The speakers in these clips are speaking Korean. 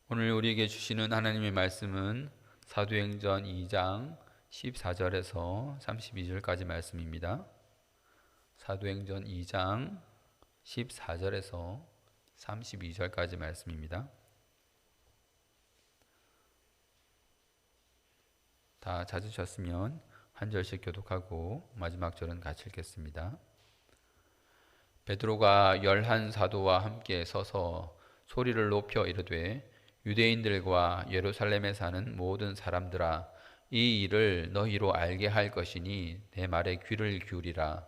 오늘 우리에게 주시는 하나님의 말씀은 사도행전 2장 14절에서 32절까지 말씀입니다. 사도행전 2장 14절에서 32절까지 말씀입니다. 다 찾으셨으면 한 절씩 교독하고 마지막 절은 같이 읽겠습니다. 베드로가 11 사도와 함께 서서 소리를 높여 이르되 유대인들과 예루살렘에 사는 모든 사람들아, 이 일을 너희로 알게 할 것이니 내 말에 귀를 기울이라.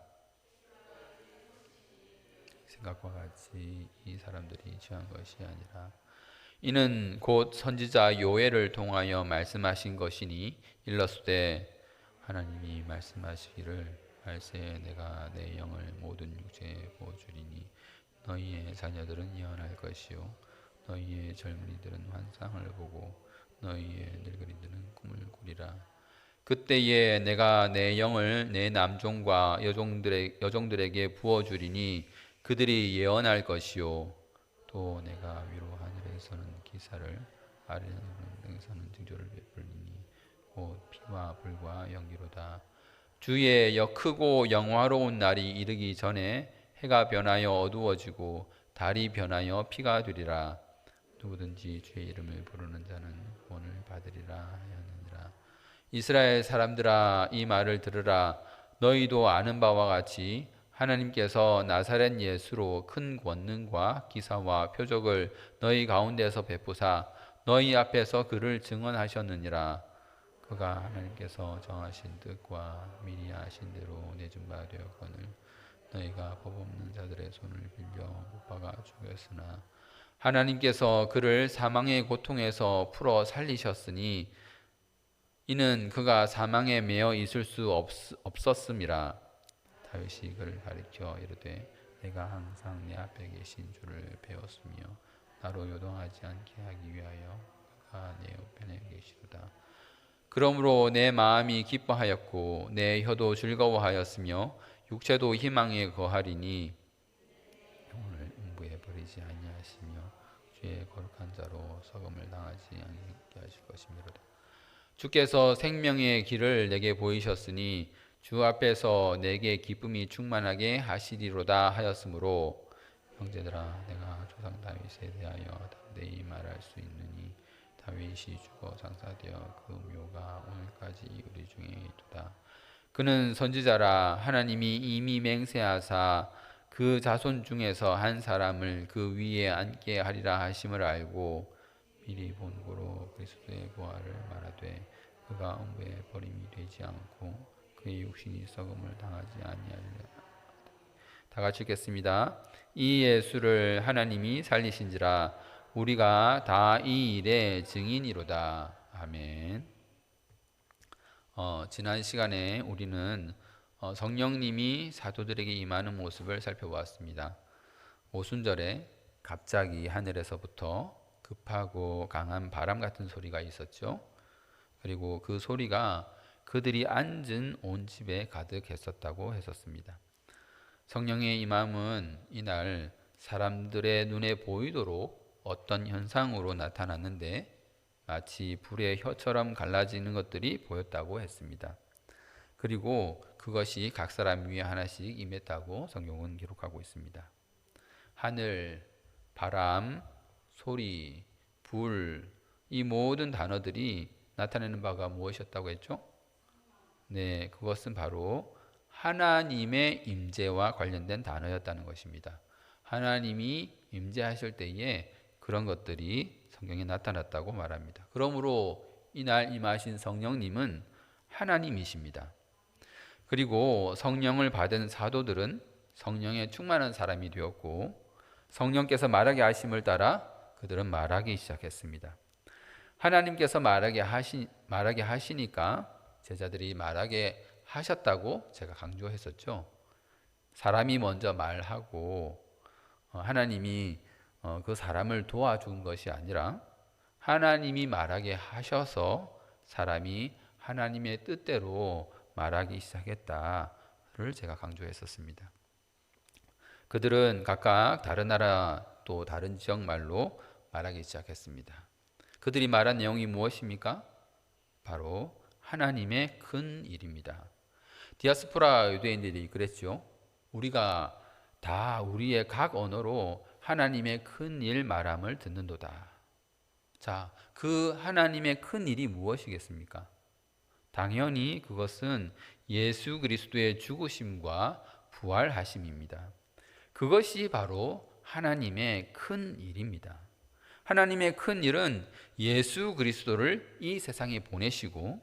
생각과 같이 이 사람들이 취한 것이 아니라 이는 곧 선지자 요엘을 통하여 말씀하신 것이니 일렀으되 하나님이 말씀하시기를 말세에 내가 내 영을 모든 육체에 부어주리니 너희의 자녀들은 예언할 것이요 너희의 젊은이들은 환상을 보고 너희의 늙은이들은 꿈을 꾸리라. 그때에 내가 내 영을 내 남종과 여종들에게 부어주리니 그들이 예언할 것이요 또 내가 위로 하늘에서는 기사를 아래에서는 징조를 베풀리니 곧 피와 불과 연기로다. 주의 크고 영화로운 날이 이르기 전에 해가 변하여 어두워지고 달이 변하여 피가 되리라. 누구든지 주의 이름을 부르는 자는 구원을 받으리라 하였느니라. 이스라엘 사람들아, 이 말을 들으라. 너희도 아는 바와 같이 하나님께서 나사렛 예수로 큰 권능과 기사와 표적을 너희 가운데서 베푸사 너희 앞에서 그를 증언하셨느니라. 그가 하나님께서 정하신 뜻과 미리 아신 대로 내준 바 되었거늘 너희가 법 없는 자들의 손을 빌려 못 박아 죽였으나 하나님께서 그를 사망의 고통에서 풀어 살리셨으니 이는 그가 사망에 매여 있을 수 없었음이라. 다윗이 그를 가리켜 이르되 내가 항상 내 앞에 계신 주를 배웠으며 나로 요동하지 않게 하기 위하여 그가 내 우편에 계시도다. 그러므로 내 마음이 기뻐하였고 내 혀도 즐거워하였으며 육체도 희망에 거하리니 영혼을 음부에 버리지 아니하시며 주의 거룩한 자로 썩음을 당하지 않게 하실 것이미로다. 주께서 생명의 길을 내게 보이셨으니 주 앞에서 내게 기쁨이 충만하게 하시리로다 하였으므로 형제들아, 내가 조상 다윗에 대하여 담대히 말할 수 있느니 다윗이 죽어 장사되어 그 묘가 오늘까지 우리 중에 있도다. 그는 선지자라. 하나님이 이미 맹세하사 그 자손 중에서 한 사람을 그 위에 앉게 하리라 하심을 알고 미리 본고로 그리스도의 부활을 말하되 그가 음부에 버림이 되지 않고 그의 육신이 썩음을 당하지 아니하리라. 다 같이 읽겠습니다. 이 예수를 하나님이 살리신지라 우리가 다 이 일의 증인이로다. 아멘. 지난 시간에 우리는 성령님이 사도들에게 임하는 모습을 살펴보았습니다. 오순절에 갑자기 하늘에서부터 급하고 강한 바람 같은 소리가 있었죠. 그리고 그 소리가 그들이 앉은 온 집에 가득했었다고 했었습니다. 성령의 임함은 이날 사람들의 눈에 보이도록 어떤 현상으로 나타났는데 마치 불의 혀처럼 갈라지는 것들이 보였다고 했습니다. 그리고 그것이 각 사람 위에 하나씩 임했다고 성경은 기록하고 있습니다. 하늘, 바람, 소리, 불, 이 모든 단어들이 나타내는 바가 무엇이었다고 했죠? 네, 그것은 바로 하나님의 임재와 관련된 단어였다는 것입니다. 하나님이 임재하실 때에 그런 것들이 성경에 나타났다고 말합니다. 그러므로 이날 임하신 성령님은 하나님이십니다. 그리고 성령을 받은 사도들은 성령에 충만한 사람이 되었고 성령께서 말하게 하심을 따라 그들은 말하기 시작했습니다. 하나님께서 말하게 하시니까 제자들이 말하게 하셨다고 제가 강조했었죠. 사람이 먼저 말하고 하나님이 그 사람을 도와준 것이 아니라 하나님이 말하게 하셔서 사람이 하나님의 뜻대로 말하기 시작했다를 제가 강조했었습니다. 그들은 각각 다른 나라 또 다른 지역 말로 말하기 시작했습니다. 그들이 말한 내용이 무엇입니까? 바로 하나님의 큰 일입니다. 디아스포라 유대인들이 그랬죠. 우리가 다 우리의 각 언어로 하나님의 큰 일 말함을 듣는도다. 자, 그 하나님의 큰 일이 무엇이겠습니까? 당연히 그것은 예수 그리스도의 죽으심과 부활하심입니다. 그것이 바로 하나님의 큰 일입니다. 하나님의 큰 일은 예수 그리스도를 이 세상에 보내시고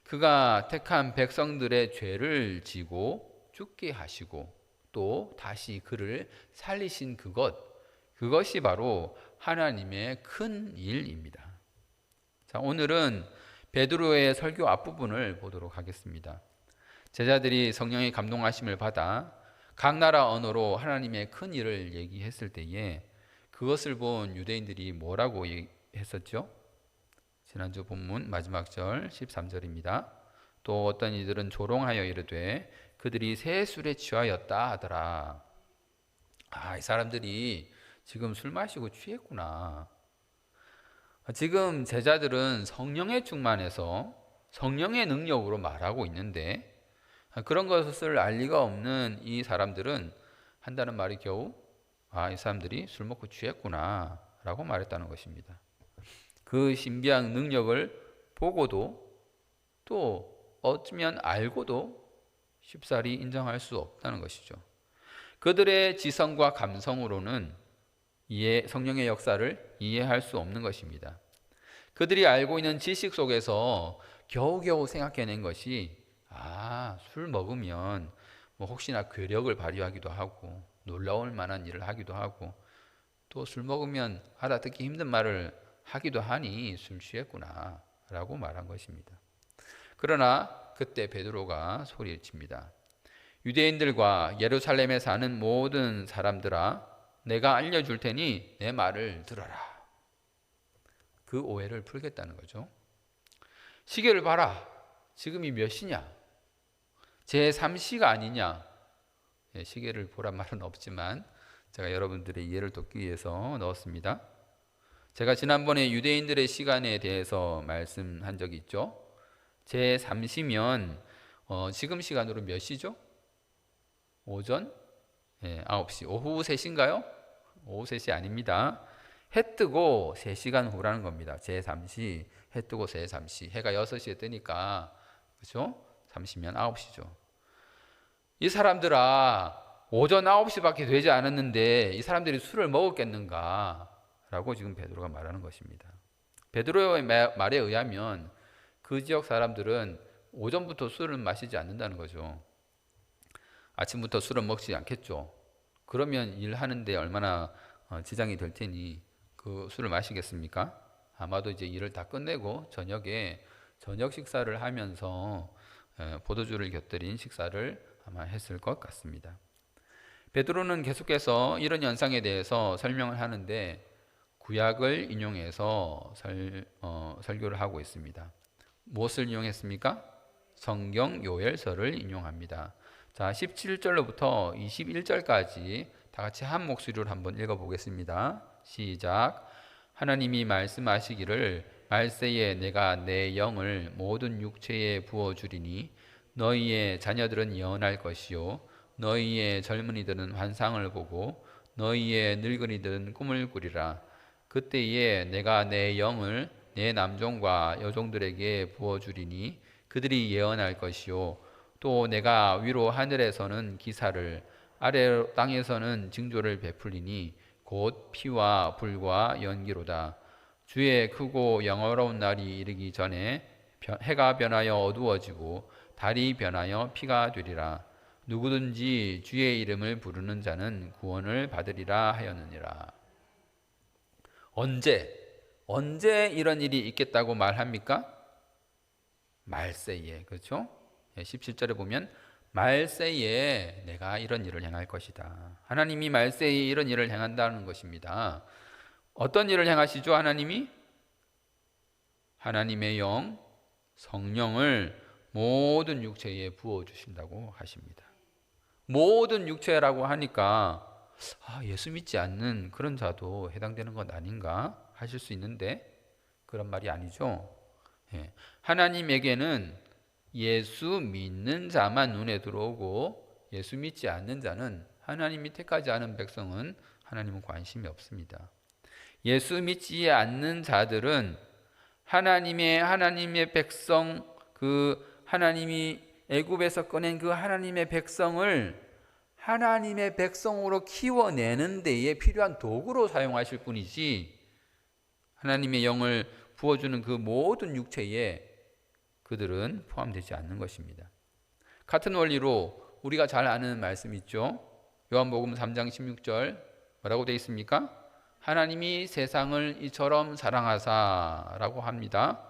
그가 택한 백성들의 죄를 지고 죽게 하시고 또 다시 그를 살리신 그것이 바로 하나님의 큰 일입니다. 자, 오늘은 베드로의 설교 앞부분을 보도록 하겠습니다. 제자들이 성령의 감동하심을 받아 각 나라 언어로 하나님의 큰 일을 얘기했을 때에 그것을 본 유대인들이 뭐라고 했었죠? 지난주 본문 마지막 절 13절입니다. 또 어떤 이들은 조롱하여 이르되 그들이 새 술에 취하였다 하더라. 이 사람들이 지금 술 마시고 취했구나. 지금 제자들은 성령의 충만해서 성령의 능력으로 말하고 있는데 그런 것을 알 리가 없는 이 사람들은 한다는 말이 겨우 이 사람들이 술 먹고 취했구나 라고 말했다는 것입니다. 그 신비한 능력을 보고도 또 어쩌면 알고도 쉽사리 인정할 수 없다는 것이죠. 그들의 지성과 감성으로는 성령의 역사를 이해할 수 없는 것입니다. 그들이 알고 있는 지식 속에서 겨우겨우 생각해낸 것이 술 먹으면 혹시나 괴력을 발휘하기도 하고 놀라울 만한 일을 하기도 하고 또 술 먹으면 알아듣기 힘든 말을 하기도 하니 술 취했구나 라고 말한 것입니다. 그러나 그때 베드로가 소리칩니다. 유대인들과 예루살렘에 사는 모든 사람들아, 내가 알려줄 테니 내 말을 들어라. 그 오해를 풀겠다는 거죠. 시계를 봐라. 지금이 몇 시냐? 제3시가 아니냐? 시계를 보란 말은 없지만 제가 여러분들의 이해를 돕기 위해서 넣었습니다. 제가 지난번에 유대인들의 시간에 대해서 말씀한 적이 있죠. 제3시면 지금 시간으로 몇 시죠? 오전 9시, 오후 3시인가요? 오후 3시 아닙니다. 해 뜨고 3시간 후라는 겁니다. 제3시, 해 뜨고 제3시. 해가 6시에 뜨니까 그렇죠? 3시면 9시죠. 이 사람들아, 오전 9시밖에 되지 않았는데 이 사람들이 술을 먹었겠는가? 라고 지금 베드로가 말하는 것입니다. 베드로의 말에 의하면 그 지역 사람들은 오전부터 술을 마시지 않는다는 거죠. 아침부터 술은 먹지 않겠죠. 그러면 일하는데 얼마나 지장이 될 테니 그 술을 마시겠습니까? 아마도 이제 일을 다 끝내고 저녁에 저녁 식사를 하면서 포도주를 곁들인 식사를 아마 했을 것 같습니다. 베드로는 계속해서 이런 현상에 대해서 설명을 하는데 구약을 인용해서 설교를 하고 있습니다. 무엇을 인용했습니까? 성경 요엘서를 인용합니다. 자, 17절로부터 21절까지 다 같이 한 목소리로 한번 읽어보겠습니다. 시작. 하나님이 말씀하시기를 말세에 내가 내 영을 모든 육체에 부어주리니 너희의 자녀들은 예언할 것이요 너희의 젊은이들은 환상을 보고 너희의 늙은이들은 꿈을 꾸리라. 그때에 내가 내 영을 내 남종과 여종들에게 부어주리니 그들이 예언할 것이요 또 내가 위로 하늘에서는 기사를 아래 땅에서는 징조를 베풀리니 곧 피와 불과 연기로다. 주의 크고 영화로운 날이 이르기 전에 해가 변하여 어두워지고 달이 변하여 피가 되리라. 누구든지 주의 이름을 부르는 자는 구원을 받으리라 하였느니라. 언제 이런 일이 있겠다고 말합니까? 말세에, 그렇죠? 17절에 보면 말세에 내가 이런 일을 행할 것이다. 하나님이 말세에 이런 일을 행한다는 것입니다. 어떤 일을 행하시죠? 하나님이? 하나님의 영, 성령을 모든 육체에 부어주신다고 하십니다. 모든 육체라고 하니까 예수 믿지 않는 그런 자도 해당되는 것 아닌가 하실 수 있는데 그런 말이 아니죠. 하나님에게는 예수 믿는 자만 눈에 들어오고 예수 믿지 않는 자는, 하나님이 택하지 않은 백성은 하나님은 관심이 없습니다. 예수 믿지 않는 자들은 하나님의 백성, 그 하나님이 애굽에서 꺼낸 그 하나님의 백성을 하나님의 백성으로 키워내는 데에 필요한 도구로 사용하실 뿐이지, 하나님의 영을 부어주는 그 모든 육체에 그들은 포함되지 않는 것입니다. 같은 원리로 우리가 잘 아는 말씀 있죠. 요한복음 3장 16절 뭐라고 되어 있습니까? 하나님이 세상을 이처럼 사랑하사라고 합니다.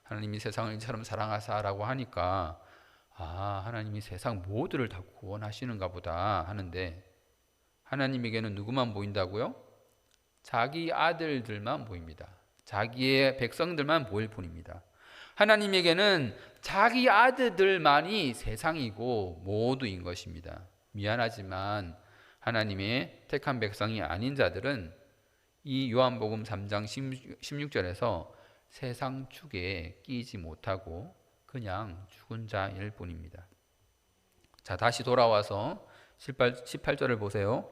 하나님이 세상을 이처럼 사랑하사라고 하니까 하나님이 세상 모두를 다 구원하시는가 보다 하는데, 하나님에게는 누구만 보인다고요? 자기 아들들만 보입니다. 자기의 백성들만 보일 뿐입니다. 하나님에게는 자기 아들들만이 세상이고 모두인 것입니다. 미안하지만 하나님의 택한 백성이 아닌 자들은 이 요한복음 3장 16절에서 세상 축에 끼지 못하고 그냥 죽은 자일 뿐입니다. 자, 다시 돌아와서 18절을 보세요.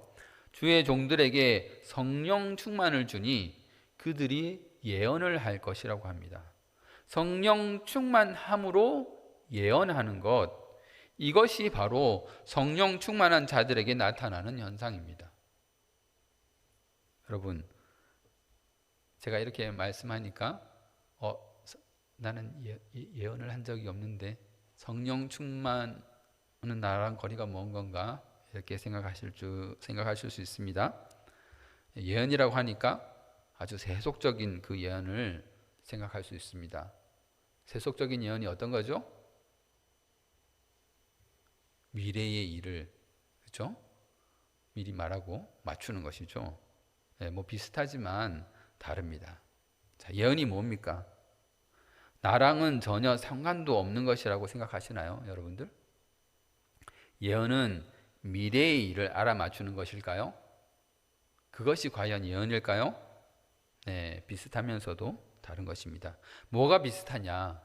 주의 종들에게 성령 충만을 주니 그들이 예언을 할 것이라고 합니다. 성령 충만함으로 예언하는 것, 이것이 바로 성령 충만한 자들에게 나타나는 현상입니다. 여러분, 제가 이렇게 말씀하니까 나는 예언을 한 적이 없는데 성령 충만은 나랑 거리가 먼 건가? 이렇게 생각하실 수 있습니다. 예언이라고 하니까 아주 세속적인 그 예언을 생각할 수 있습니다. 세속적인 예언이 어떤 거죠? 미래의 일을, 그렇죠? 미리 말하고 맞추는 것이죠. 비슷하지만 다릅니다. 자, 예언이 뭡니까? 나랑은 전혀 상관도 없는 것이라고 생각하시나요, 여러분들? 예언은 미래의 일을 알아맞추는 것일까요? 그것이 과연 예언일까요? 네, 비슷하면서도 다른 것입니다. 뭐가 비슷하냐?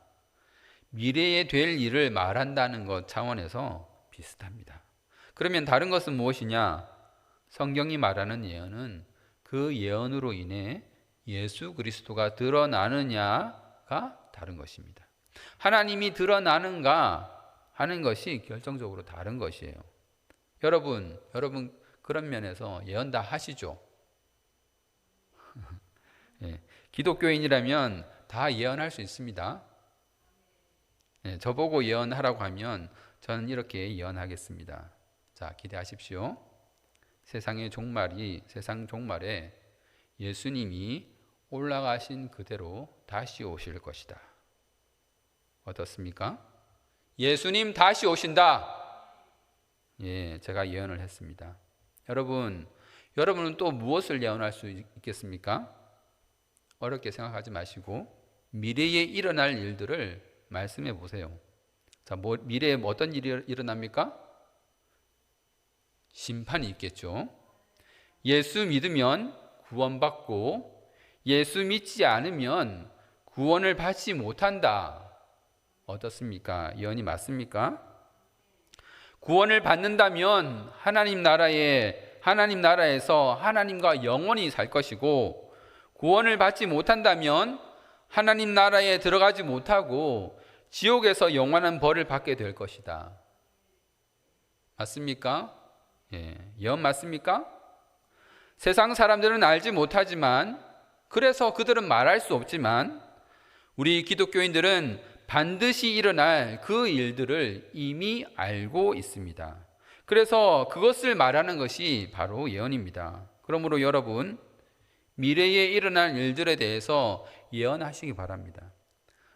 미래에 될 일을 말한다는 것 차원에서 비슷합니다. 그러면 다른 것은 무엇이냐? 성경이 말하는 예언은 그 예언으로 인해 예수 그리스도가 드러나느냐가 다른 것입니다. 하나님이 드러나는가 하는 것이 결정적으로 다른 것이에요. 여러분 그런 면에서 예언 다 하시죠? 기독교인이라면 다 예언할 수 있습니다. 저보고 예언하라고 하면 저는 이렇게 예언하겠습니다. 자, 기대하십시오. 세상 종말에 예수님이 올라가신 그대로 다시 오실 것이다. 어떻습니까? 예수님 다시 오신다. 제가 예언을 했습니다. 여러분은 또 무엇을 예언할 수 있겠습니까? 어렵게 생각하지 마시고 미래에 일어날 일들을 말씀해 보세요. 자, 미래에 어떤 일이 일어납니까? 심판이 있겠죠. 예수 믿으면 구원받고 예수 믿지 않으면 구원을 받지 못한다. 어떻습니까? 예언이 맞습니까? 구원을 받는다면 하나님 나라에서 하나님과 영원히 살 것이고, 구원을 받지 못한다면 하나님 나라에 들어가지 못하고 지옥에서 영원한 벌을 받게 될 것이다. 맞습니까? 예언 맞습니까? 세상 사람들은 알지 못하지만, 그래서 그들은 말할 수 없지만, 우리 기독교인들은 반드시 일어날 그 일들을 이미 알고 있습니다. 그래서 그것을 말하는 것이 바로 예언입니다. 그러므로 여러분, 미래에 일어날 일들에 대해서 예언하시기 바랍니다.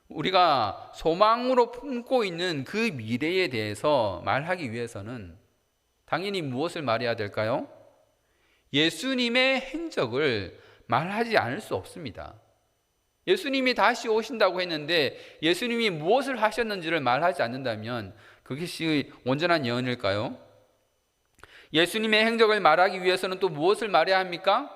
우리가 소망으로 품고 있는 그 미래에 대해서 말하기 위해서는 당연히 무엇을 말해야 될까요? 예수님의 행적을 말하지 않을 수 없습니다. 예수님이 다시 오신다고 했는데 예수님이 무엇을 하셨는지를 말하지 않는다면 그것이 온전한 예언일까요? 예수님의 행적을 말하기 위해서는 또 무엇을 말해야 합니까?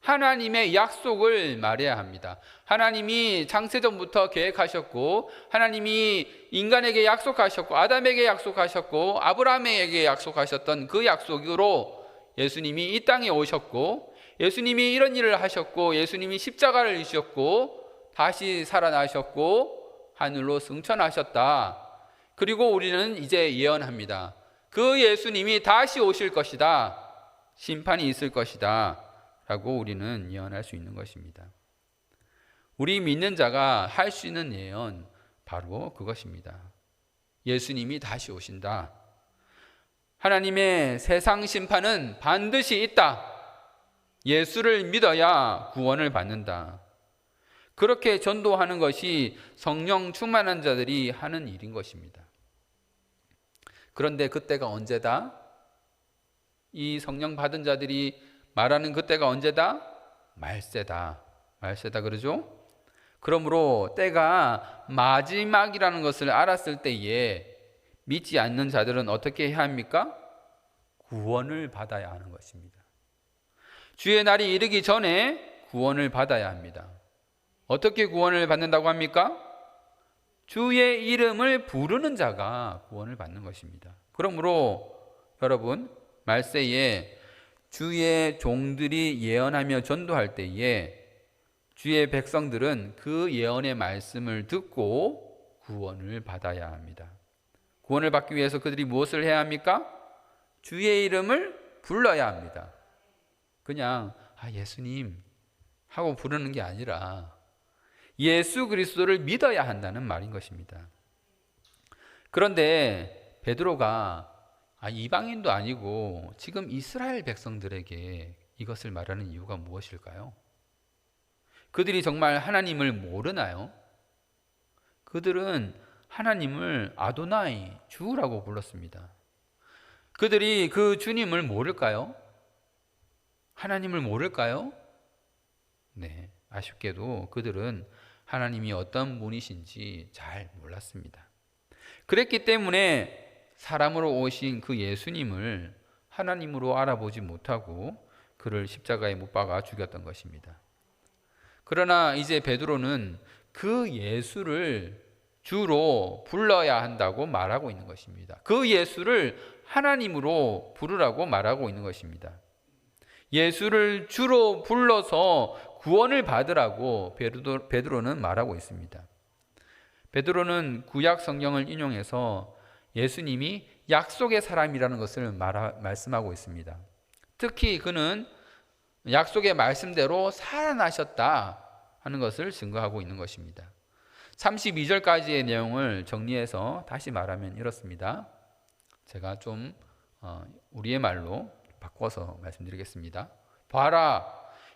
하나님의 약속을 말해야 합니다. 하나님이 창세전부터 계획하셨고, 하나님이 인간에게 약속하셨고, 아담에게 약속하셨고, 아브라함에게 약속하셨던 그 약속으로 예수님이 이 땅에 오셨고, 예수님이 이런 일을 하셨고, 예수님이 십자가를 지셨고, 다시 살아나셨고, 하늘로 승천하셨다. 그리고 우리는 이제 예언합니다. 그 예수님이 다시 오실 것이다. 심판이 있을 것이다. 라고 우리는 예언할 수 있는 것입니다. 우리 믿는 자가 할 수 있는 예언, 바로 그것입니다. 예수님이 다시 오신다. 하나님의 세상 심판은 반드시 있다. 예수를 믿어야 구원을 받는다. 그렇게 전도하는 것이 성령 충만한 자들이 하는 일인 것입니다. 그런데 그때가 언제다? 이 성령 받은 자들이 말하는 그때가 언제다? 말세다. 말세다 그러죠? 그러므로 때가 마지막이라는 것을 알았을 때에 믿지 않는 자들은 어떻게 해야 합니까? 구원을 받아야 하는 것입니다. 주의 날이 이르기 전에 구원을 받아야 합니다. 어떻게 구원을 받는다고 합니까? 주의 이름을 부르는 자가 구원을 받는 것입니다. 그러므로 여러분, 말세에 주의 종들이 예언하며 전도할 때에 주의 백성들은 그 예언의 말씀을 듣고 구원을 받아야 합니다. 구원을 받기 위해서 그들이 무엇을 해야 합니까? 주의 이름을 불러야 합니다. 그냥 예수님 하고 부르는 게 아니라 예수 그리스도를 믿어야 한다는 말인 것입니다. 그런데 베드로가 이방인도 아니고 지금 이스라엘 백성들에게 이것을 말하는 이유가 무엇일까요? 그들이 정말 하나님을 모르나요? 그들은 하나님을 아도나이, 주라고 불렀습니다. 그들이 그 주님을 모를까요? 하나님을 모를까요? 네, 아쉽게도 그들은 하나님이 어떤 분이신지 잘 몰랐습니다. 그랬기 때문에 사람으로 오신 그 예수님을 하나님으로 알아보지 못하고 그를 십자가에 못 박아 죽였던 것입니다. 그러나 이제 베드로는 그 예수를 주로 불러야 한다고 말하고 있는 것입니다. 그 예수를 하나님으로 부르라고 말하고 있는 것입니다. 예수를 주로 불러서 구원을 받으라고 베드로는 말하고 있습니다. 베드로는 구약 성경을 인용해서 예수님이 약속의 사람이라는 것을 말씀하고 있습니다. 특히 그는 약속의 말씀대로 살아나셨다 하는 것을 증거하고 있는 것입니다. 32절까지의 내용을 정리해서 다시 말하면 이렇습니다. 제가 좀 우리의 말로 바꿔서 말씀드리겠습니다. 봐라,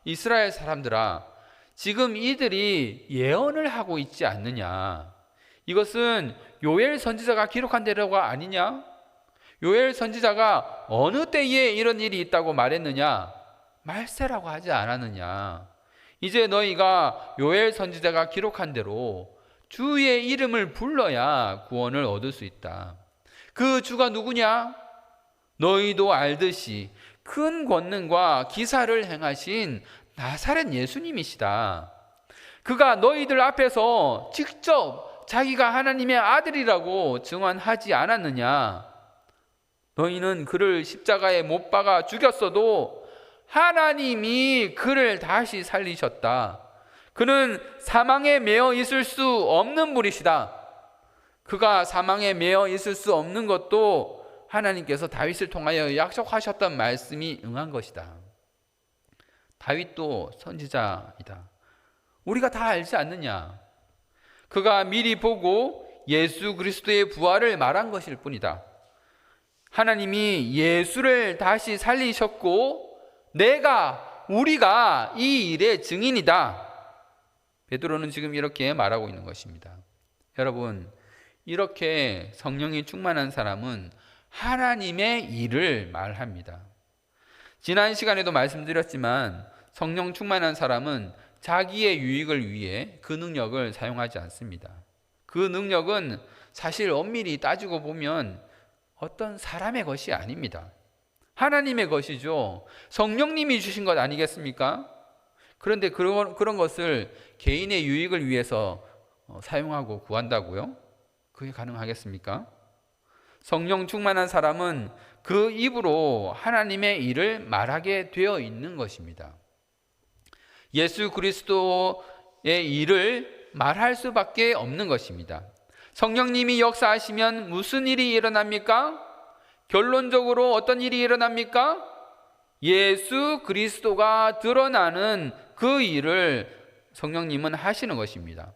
이스라엘 사람들아, 지금 이들이 예언을 하고 있지 않느냐? 이것은 요엘 선지자가 기록한 대로가 아니냐? 요엘 선지자가 어느 때에 이런 일이 있다고 말했느냐? 말세라고 하지 않았느냐? 이제 너희가 요엘 선지자가 기록한 대로 주의 이름을 불러야 구원을 얻을 수 있다. 그 주가 누구냐? 너희도 알듯이 큰 권능과 기사를 행하신 나사렛 예수님이시다. 그가 너희들 앞에서 직접 자기가 하나님의 아들이라고 증언하지 않았느냐? 너희는 그를 십자가에 못 박아 죽였어도 하나님이 그를 다시 살리셨다. 그는 사망에 매어 있을 수 없는 분이시다. 그가 사망에 매어 있을 수 없는 것도 하나님께서 다윗을 통하여 약속하셨던 말씀이 응한 것이다. 다윗도 선지자이다. 우리가 다 알지 않느냐? 그가 미리 보고 예수 그리스도의 부활을 말한 것일 뿐이다. 하나님이 예수를 다시 살리셨고 우리가 이 일의 증인이다. 베드로는 지금 이렇게 말하고 있는 것입니다. 여러분, 이렇게 성령이 충만한 사람은 하나님의 일을 말합니다. 지난 시간에도 말씀드렸지만 성령 충만한 사람은 자기의 유익을 위해 그 능력을 사용하지 않습니다. 그 능력은 사실 엄밀히 따지고 보면 어떤 사람의 것이 아닙니다. 하나님의 것이죠. 성령님이 주신 것 아니겠습니까? 그런데 그런 것을 개인의 유익을 위해서 사용하고 구한다고요? 그게 가능하겠습니까? 성령 충만한 사람은 그 입으로 하나님의 일을 말하게 되어 있는 것입니다. 예수 그리스도의 일을 말할 수밖에 없는 것입니다. 성령님이 역사하시면 무슨 일이 일어납니까? 결론적으로 어떤 일이 일어납니까? 예수 그리스도가 드러나는 그 일을 성령님은 하시는 것입니다.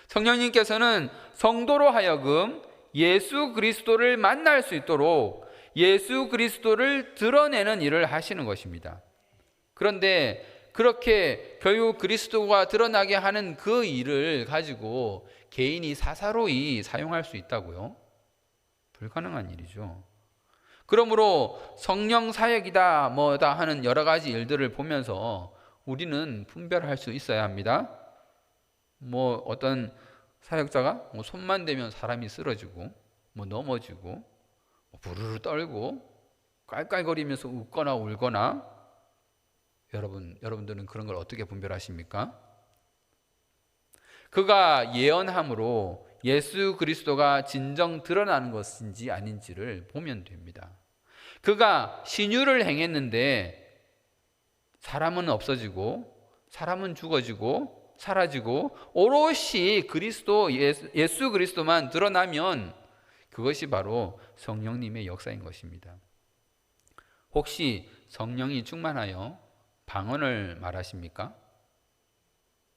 성령님께서는 성도로 하여금 예수 그리스도를 만날 수 있도록 예수 그리스도를 드러내는 일을 하시는 것입니다. 그런데 그렇게 결국 그리스도가 드러나게 하는 그 일을 가지고 개인이 사사로이 사용할 수 있다고요? 불가능한 일이죠. 그러므로 성령 사역이다 뭐다 하는 여러 가지 일들을 보면서 우리는 분별할 수 있어야 합니다. 어떤 사역자가 손만 대면 사람이 쓰러지고 넘어지고 부르르 떨고 깔깔거리면서 웃거나 울거나, 여러분들은 그런 걸 어떻게 분별하십니까? 그가 예언함으로 예수 그리스도가 진정 드러나는 것인지 아닌지를 보면 됩니다. 그가 신유를 행했는데 사람은 없어지고 사람은 죽어지고 사라지고 오롯이 예수 그리스도만 드러나면 그것이 바로 성령님의 역사인 것입니다. 혹시 성령이 충만하여 방언을 말하십니까?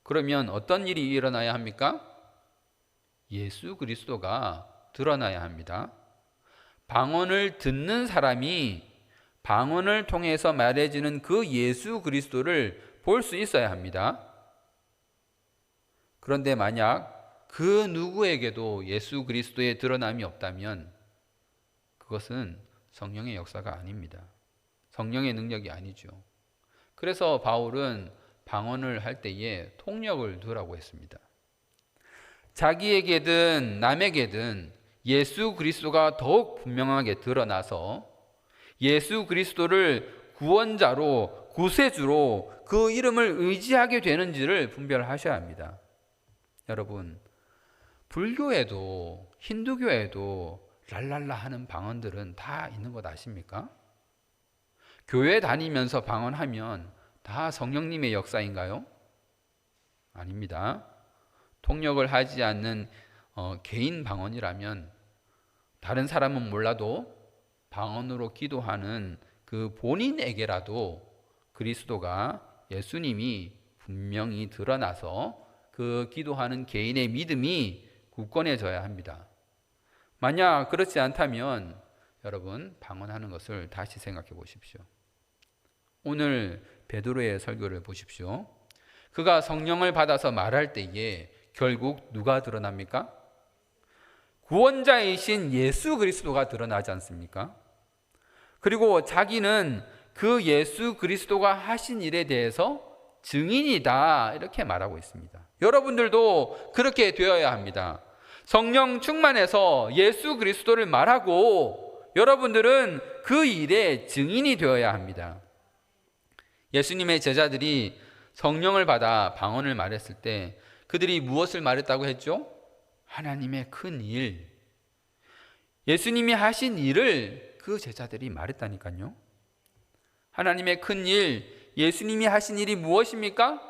그러면 어떤 일이 일어나야 합니까? 예수 그리스도가 드러나야 합니다. 방언을 듣는 사람이 방언을 통해서 말해지는 그 예수 그리스도를 볼 수 있어야 합니다. 그런데 만약 그 누구에게도 예수 그리스도의 드러남이 없다면 그것은 성령의 역사가 아닙니다. 성령의 능력이 아니죠. 그래서 바울은 방언을 할 때에 통역을 두라고 했습니다. 자기에게든 남에게든 예수 그리스도가 더욱 분명하게 드러나서 예수 그리스도를 구원자로 구세주로 그 이름을 의지하게 되는지를 분별하셔야 합니다. 여러분, 불교에도 힌두교에도 랄랄라 하는 방언들은 다 있는 것 아십니까? 교회 다니면서 방언하면 다 성령님의 역사인가요? 아닙니다. 통역을 하지 않는 개인 방언이라면 다른 사람은 몰라도 방언으로 기도하는 그 본인에게라도 그리스도가 예수님이 분명히 드러나서 그 기도하는 개인의 믿음이 굳건해져야 합니다. 만약 그렇지 않다면 여러분 방언하는 것을 다시 생각해 보십시오. 오늘 베드로의 설교를 보십시오. 그가 성령을 받아서 말할 때에 결국 누가 드러납니까? 구원자이신 예수 그리스도가 드러나지 않습니까? 그리고 자기는 그 예수 그리스도가 하신 일에 대해서 증인이다 이렇게 말하고 있습니다. 여러분들도 그렇게 되어야 합니다. 성령 충만해서 예수 그리스도를 말하고 여러분들은 그 일의 증인이 되어야 합니다. 예수님의 제자들이 성령을 받아 방언을 말했을 때 그들이 무엇을 말했다고 했죠? 하나님의 큰 일, 예수님이 하신 일을 그 제자들이 말했다니까요. 하나님의 큰 일, 예수님이 하신 일이 무엇입니까?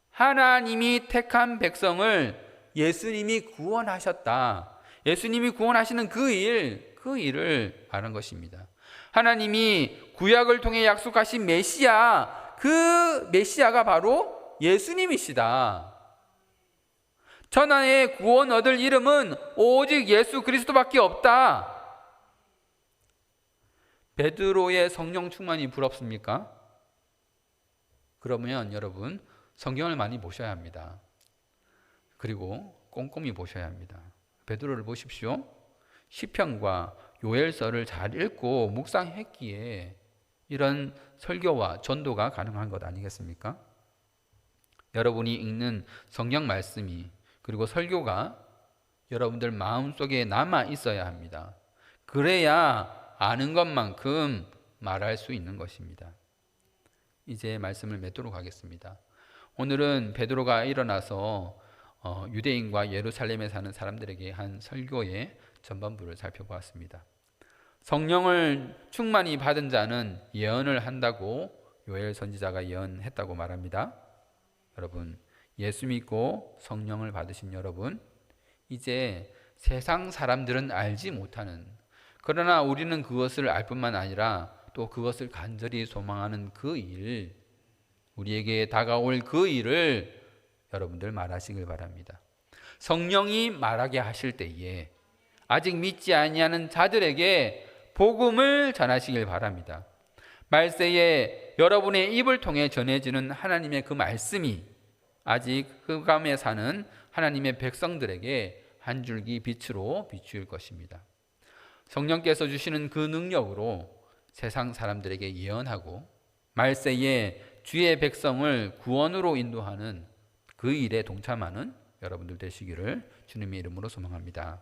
하나님이 택한 백성을 예수님이 구원하셨다. 예수님이 구원하시는 그 일을 말한 것입니다. 하나님이 구약을 통해 약속하신 메시아, 그 메시아가 바로 예수님이시다. 천하의 구원 얻을 이름은 오직 예수 그리스도밖에 없다. 베드로의 성령 충만이 부럽습니까? 그러면 여러분 성경을 많이 보셔야 합니다. 그리고 꼼꼼히 보셔야 합니다. 베드로를 보십시오. 시편과 요엘서를 잘 읽고 묵상했기에 이런 설교와 전도가 가능한 것 아니겠습니까? 여러분이 읽는 성경 말씀이 그리고 설교가 여러분들 마음속에 남아 있어야 합니다. 그래야 아는 것만큼 말할 수 있는 것입니다. 이제 말씀을 맺도록 하겠습니다. 오늘은 베드로가 일어나서 유대인과 예루살렘에 사는 사람들에게 한 설교의 전반부를 살펴보았습니다. 성령을 충만히 받은 자는 예언을 한다고 요엘 선지자가 예언했다고 말합니다. 여러분, 예수 믿고 성령을 받으신 여러분, 이제 세상 사람들은 알지 못하는, 그러나 우리는 그것을 알 뿐만 아니라 또 그것을 간절히 소망하는 그 일, 우리에게 다가올 그 일을 여러분들 말하시길 바랍니다. 성령이 말하게 하실 때에 아직 믿지 아니하는 자들에게 복음을 전하시길 바랍니다. 말세에 여러분의 입을 통해 전해지는 하나님의 그 말씀이 아직 흑암에 사는 하나님의 백성들에게 한 줄기 빛으로 비추일 것입니다. 성령께서 주시는 그 능력으로 세상 사람들에게 예언하고 말세에 주의 백성을 구원으로 인도하는 그 일에 동참하는 여러분들 되시기를 주님의 이름으로 소망합니다.